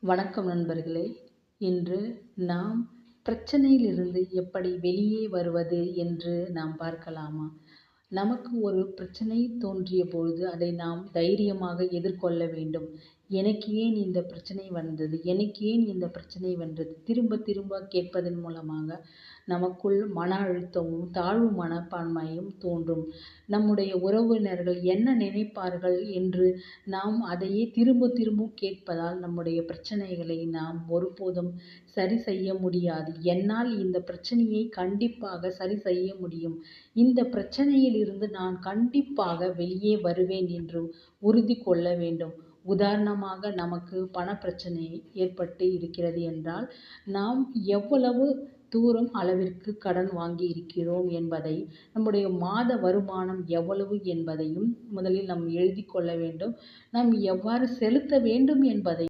வணக்கம் நண்பர்களே! இன்று நாம் பிரச்சனையிலிருந்து எப்படி வெளியே வருவது என்று நாம் பார்க்கலாமா? நமக்கு ஒரு பிரச்சனை தோன்றிய பொழுது அதை நாம் தைரியமாக எதிர்கொள்ள வேண்டும். எனக்கு ஏன் இந்த பிரச்சனை வந்தது? எனக்கு ஏன் இந்த பிரச்சனை வந்தது? திரும்ப திரும்ப கேட்பதன் மூலமாக நமக்குள் மன அழுத்தமும், தாழ்வு மனப்பான்மையும் தோன்றும். நம்முடைய உறவினர்கள் என்ன நினைப்பார்கள் என்று நாம் அதையே திரும்ப திரும்ப கேட்பதால் நம்முடைய பிரச்சனைகளை நாம் ஒருபோதும் சரி செய்ய முடியாது. என்னால் இந்த பிரச்சனையை கண்டிப்பாக சரி செய்ய முடியும். இந்த பிரச்சனையில் இருந்து நான் கண்டிப்பாக வெளியே வருவேன் என்று உறுதி கொள்ள வேண்டும். உதாரணமாக நமக்கு பணப்பிரச்சனை ஏற்பட்டு இருக்கிறது என்றால், நாம் எவ்வளவு தூரம் அளவிற்கு கடன் வாங்கி இருக்கிறோம் என்பதை, நம்முடைய மாத வருமானம் எவ்வளவு என்பதையும் முதலில் நாம் எழுதிக் கொள்ள வேண்டும். நாம் எவ்வாறு செலுத்த வேண்டும் என்பதை